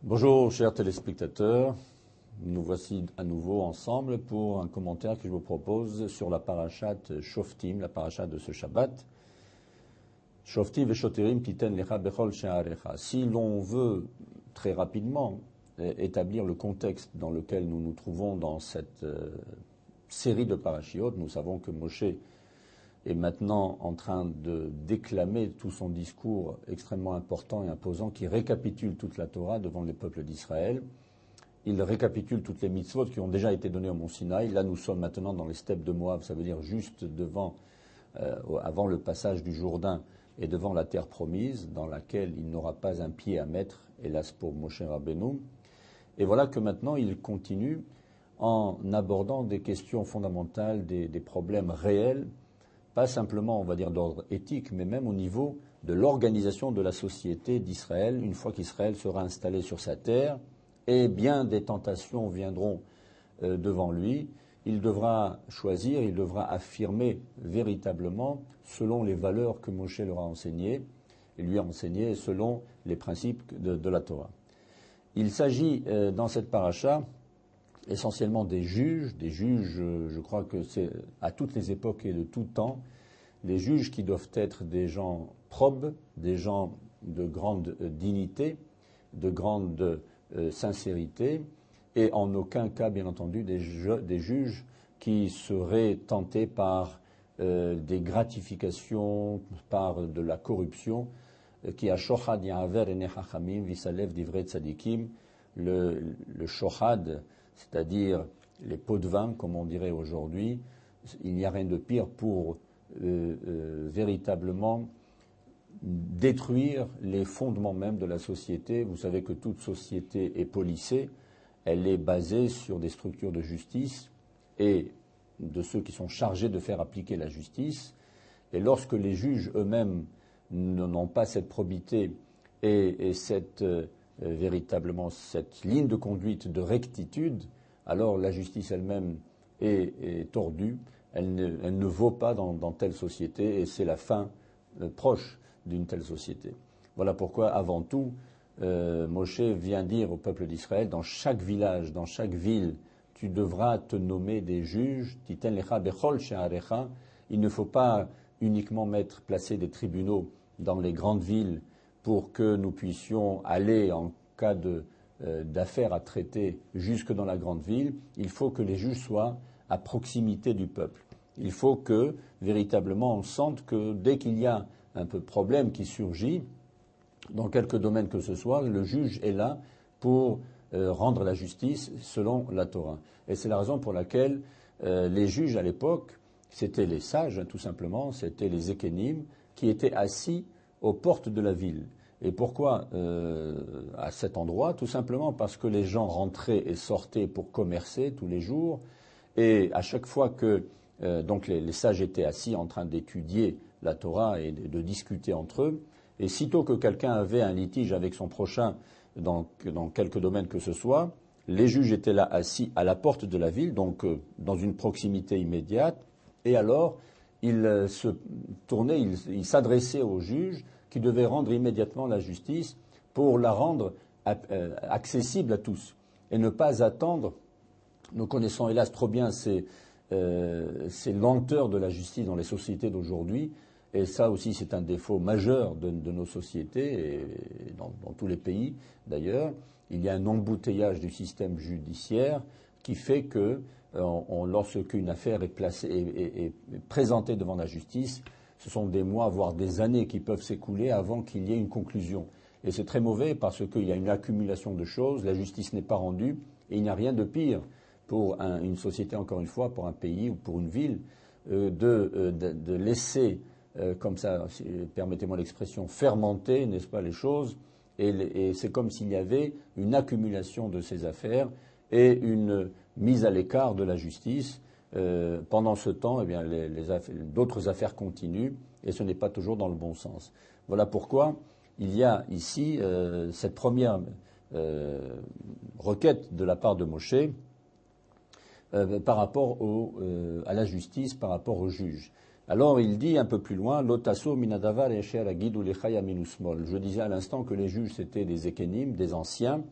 Bonjour chers téléspectateurs, nous voici à nouveau ensemble pour un commentaire que je vous propose sur la parashat Shoftim, la parashat de ce Shabbat. Shoftim veshoterim titen lecha bechol she'arecha. Si l'on veut très rapidement établir le contexte dans lequel nous nous trouvons dans cette série de parashiot, nous savons que Moshe est maintenant en train de déclamer tout son discours extrêmement important et imposant qui récapitule toute la Torah devant les peuples d'Israël. Il récapitule toutes les mitzvot qui ont déjà été données au mont Sinaï. Là, nous sommes maintenant dans les steppes de Moab, ça veut dire juste devant, avant le passage du Jourdain et devant la terre promise, dans laquelle il n'aura pas un pied à mettre, hélas pour Moshe Rabbeinu. Et voilà que maintenant il continue en abordant des questions fondamentales, des problèmes réels, pas simplement, on va dire, d'ordre éthique, mais même au niveau de l'organisation de la société d'Israël, une fois qu'Israël sera installé sur sa terre, et bien des tentations viendront devant lui. Il devra choisir, il devra affirmer véritablement selon les valeurs que Moshe leur a enseignées, et lui a enseignées selon les principes de la Torah. Il s'agit dans cette paracha essentiellement des juges, je crois que c'est à toutes les époques et de tout temps, les juges qui doivent être des gens probes, des gens de grande dignité, de grande sincérité, et en aucun cas, bien entendu, des juges qui seraient tentés par des gratifications, par de la corruption, qui a shochad ya'aver ene chachamim visalev divrei tzadikim, le shochad, c'est-à-dire les pots de vin, comme on dirait aujourd'hui. Il n'y a rien de pire pour véritablement détruire les fondements même de la société. Vous savez que toute société est policée, elle est basée sur des structures de justice et de ceux qui sont chargés de faire appliquer la justice. Et lorsque les juges eux-mêmes n'ont pas cette probité et cette véritablement cette ligne de conduite de rectitude, alors la justice elle-même est tordue, elle ne vaut pas dans telle société et c'est la fin proche d'une telle société. Voilà pourquoi, avant tout, Moshe vient dire au peuple d'Israël, dans chaque village, dans chaque ville, tu devras te nommer des juges, titen lecha bechol she'arecha. Il ne faut pas uniquement placer des tribunaux dans les grandes villes pour que nous puissions aller en cas d'affaires à traiter jusque dans la grande ville. Il faut que les juges soient à proximité du peuple. Il faut que, véritablement, on sente que dès qu'il y a un peu de problème qui surgit, dans quelque domaine que ce soit, le juge est là pour rendre la justice selon la Torah. Et c'est la raison pour laquelle les juges à l'époque, c'était les sages, tout simplement, c'était les ékénim, qui étaient assis aux portes de la ville. Et pourquoi à cet endroit? Tout simplement parce que les gens rentraient et sortaient pour commercer tous les jours, et à chaque fois que donc les sages étaient assis en train d'étudier la Torah et de discuter entre eux, et sitôt que quelqu'un avait un litige avec son prochain dans quelque domaine que ce soit, les juges étaient là assis à la porte de la ville, donc dans une proximité immédiate, et alors ils se tournaient, ils s'adressaient aux juges qui devaient rendre immédiatement la justice pour la rendre accessible à tous et ne pas attendre. Nous connaissons hélas trop bien ces lenteurs de la justice dans les sociétés d'aujourd'hui, et ça aussi c'est un défaut majeur de nos sociétés et dans tous les pays d'ailleurs. Il y a un embouteillage du système judiciaire qui fait que lorsqu'une affaire est présentée devant la justice, ce sont des mois, voire des années qui peuvent s'écouler avant qu'il y ait une conclusion. Et c'est très mauvais parce qu'il y a une accumulation de choses, la justice n'est pas rendue, et il n'y a rien de pire pour une société, encore une fois, pour un pays ou pour une ville, de laisser, comme ça, permettez-moi l'expression, fermenter, n'est-ce pas, les choses, et c'est comme s'il y avait une accumulation de ces affaires et une mise à l'écart de la justice. Pendant ce temps, eh bien, d'autres affaires continuent et ce n'est pas toujours dans le bon sens. Voilà pourquoi il y a ici cette première requête de la part de Moshe par rapport à la justice, par rapport aux juges. Alors il dit un peu plus loin, Lotasso minadavar esher agid ulechaya minusmol. Je disais à l'instant que les juges c'était des ékénim, des anciens,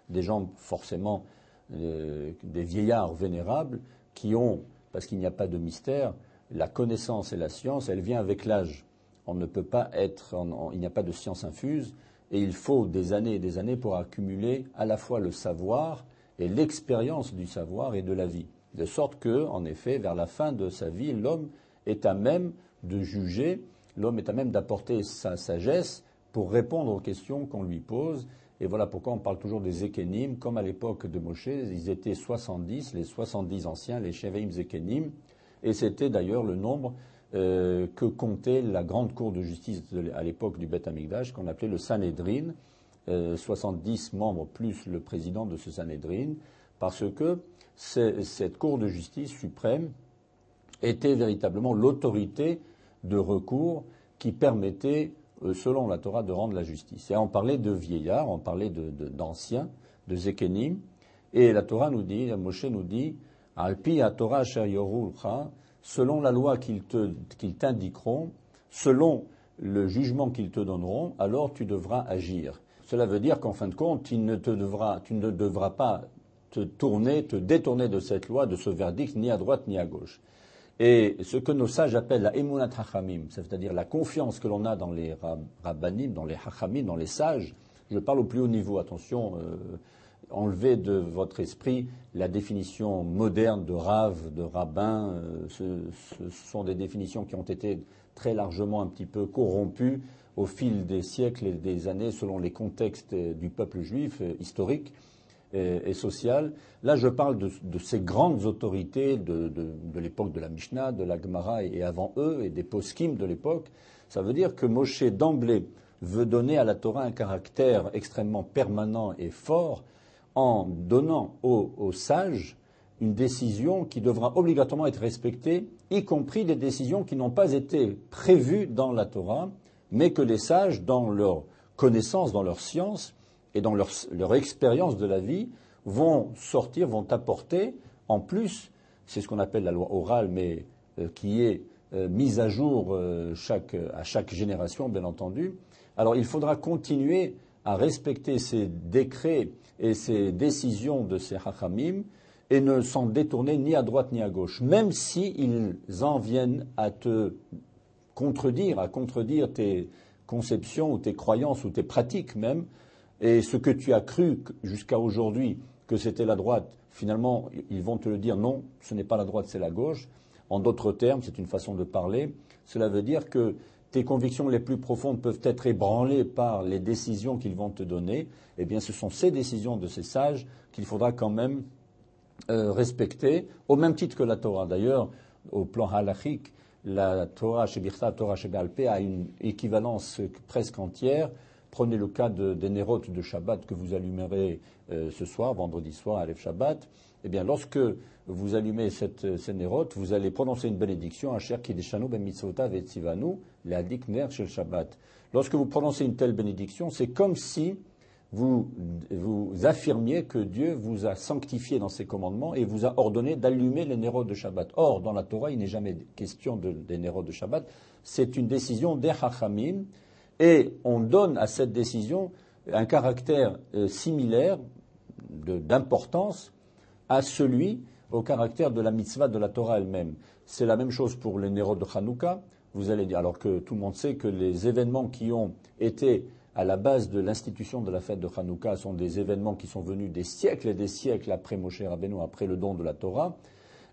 des gens forcément, des vieillards vénérables qui ont, parce qu'il n'y a pas de mystère, la connaissance et la science, elle vient avec l'âge. On ne peut pas il n'y a pas de science infuse et il faut des années et des années pour accumuler à la fois le savoir et l'expérience du savoir et de la vie. De sorte que, en effet, vers la fin de sa vie, l'homme est à même de juger, l'homme est à même d'apporter sa sagesse pour répondre aux questions qu'on lui pose. Et voilà pourquoi on parle toujours des Zekenim, comme à l'époque de Moshe, ils étaient 70, les 70 anciens, les Shevaim Zekenim, et c'était d'ailleurs le nombre que comptait la grande cour de justice à l'époque du Beth Amikdash, qu'on appelait le Sanhedrin, 70 membres plus le président de ce Sanhedrin, parce que cette cour de justice suprême était véritablement l'autorité de recours qui permettait, selon la Torah, de rendre la justice. Et on parlait de vieillards, on parlait d'anciens, de Zekenim, et la Torah nous dit, Moshe nous dit, Alpi à Torah asher yorulcha, selon la loi qu'ils t'indiqueront, selon le jugement qu'ils te donneront, alors tu devras agir. Cela veut dire qu'en fin de compte, tu ne devras pas te détourner de cette loi, de ce verdict, ni à droite ni à gauche. Et ce que nos sages appellent la emunat hachamim, c'est-à-dire la confiance que l'on a dans les rabbanim, dans les hachamim, dans les sages, je parle au plus haut niveau, attention, enlevez de votre esprit la définition moderne de rave, de rabbin. Ce sont des définitions qui ont été très largement un petit peu corrompues au fil des siècles et des années selon les contextes du peuple juif historique et social. Là, je parle de ces grandes autorités de l'époque de la Mishnah, de la Gemara et avant eux, et des poskim de l'époque. Ça veut dire que Moshe, d'emblée, veut donner à la Torah un caractère extrêmement permanent et fort en donnant aux sages une décision qui devra obligatoirement être respectée, y compris des décisions qui n'ont pas été prévues dans la Torah, mais que les sages, dans leur connaissance, dans leur science et dans leur expérience de la vie, vont apporter, en plus, c'est ce qu'on appelle la loi orale, mais qui est mise à jour à chaque génération, bien entendu. Alors il faudra continuer à respecter ces décrets et ces décisions de ces hachamim et ne s'en détourner ni à droite ni à gauche, même s'ils en viennent à te contredire, tes conceptions ou tes croyances ou tes pratiques même, et ce que tu as cru jusqu'à aujourd'hui que c'était la droite, finalement ils vont te le dire non, ce n'est pas la droite, c'est la gauche. En d'autres termes, c'est une façon de parler, cela veut dire que tes convictions les plus profondes peuvent être ébranlées par les décisions qu'ils vont te donner. Eh bien, ce sont ces décisions de ces sages qu'il faudra quand même respecter, au même titre que la Torah. D'ailleurs, au plan halachique, la Torah Shebirta, Torah Shebe'alpeh a une équivalence presque entière. Prenez le cas des nérotes de Shabbat que vous allumerez ce soir, vendredi soir, Aleph Shabbat. Eh bien, lorsque vous allumez ces nérotes, vous allez prononcer une bénédiction, Asher Kideshanu ben mitzvotav et tzivanu, le'adik ner shel Shabbat. Lorsque vous prononcez une telle bénédiction, c'est comme si vous affirmiez que Dieu vous a sanctifié dans ses commandements et vous a ordonné d'allumer les nérotes de Shabbat. Or, dans la Torah, il n'est jamais question des nérotes de Shabbat. C'est une décision des Hachamim et on donne à cette décision un caractère similaire d'importance à celui au caractère de la mitzvah de la Torah elle-même. C'est la même chose pour les nérotes de Hanouka. Vous allez dire, alors que tout le monde sait que les événements qui ont été à la base de l'institution de la fête de Hanouka sont des événements qui sont venus des siècles et des siècles après Moshe Rabbeinu, après le don de la Torah.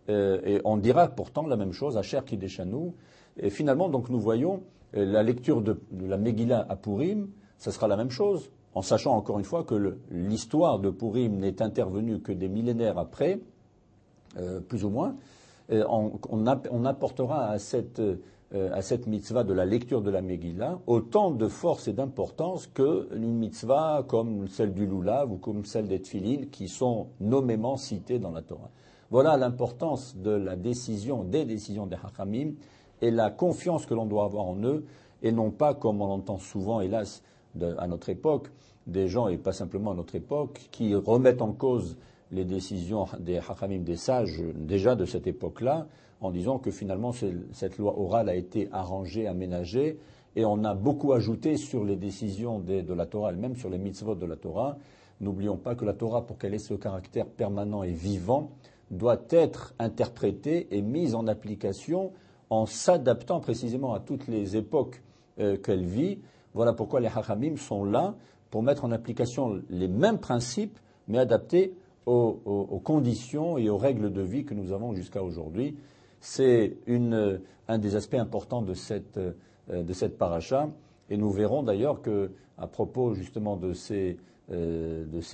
Et on dira pourtant la même chose, Asher Kideshanu. Et finalement, donc, nous voyons la lecture de la Megillah à Purim, ça sera la même chose, en sachant encore une fois que l'histoire de Purim n'est intervenue que des millénaires après, plus ou moins. On apportera à cette mitzvah de la lecture de la Megillah autant de force et d'importance qu'une mitzvah comme celle du Lulav ou comme celle des Tfilin qui sont nommément citées dans la Torah. Voilà l'importance de des décisions des Hachamim et la confiance que l'on doit avoir en eux et non pas comme on l'entend souvent, hélas, à notre époque, des gens, et pas simplement à notre époque, qui remettent en cause les décisions des Hachamim, des sages, déjà de cette époque-là, en disant que finalement cette loi orale a été arrangée, aménagée, et on a beaucoup ajouté sur les décisions de la Torah elle-même, sur les mitzvot de la Torah. N'oublions pas que la Torah, pour qu'elle ait ce caractère permanent et vivant, doit être interprétée et mise en application en s'adaptant précisément à toutes les époques qu'elle vit. Voilà pourquoi les Hachamim sont là pour mettre en application les mêmes principes, mais adaptés aux conditions et aux règles de vie que nous avons jusqu'à aujourd'hui. C'est un des aspects importants de cette paracha. Et nous verrons d'ailleurs qu'à propos justement de ces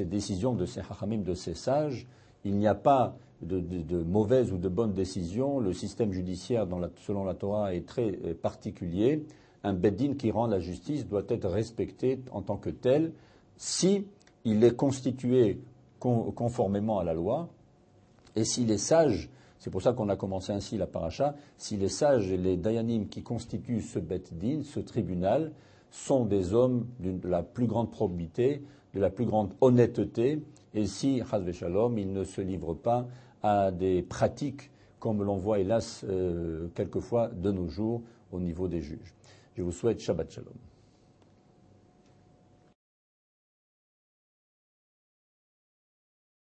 décisions, de ces hachamim, de ces sages, il n'y a pas de mauvaises ou de bonnes décisions. Le système judiciaire, selon la Torah, est très particulier. Un beddin qui rend la justice doit être respecté en tant que tel si il est constitué conformément à la loi et si les sages, c'est pour ça qu'on a commencé ainsi la paracha, si les sages et les dayanim qui constituent ce beddin, ce tribunal, sont des hommes de la plus grande probité, de la plus grande honnêteté, et si, chas v'shalom, ils ne se livrent pas à des pratiques comme l'on voit hélas quelquefois de nos jours au niveau des juges. Je vous souhaite Shabbat Shalom.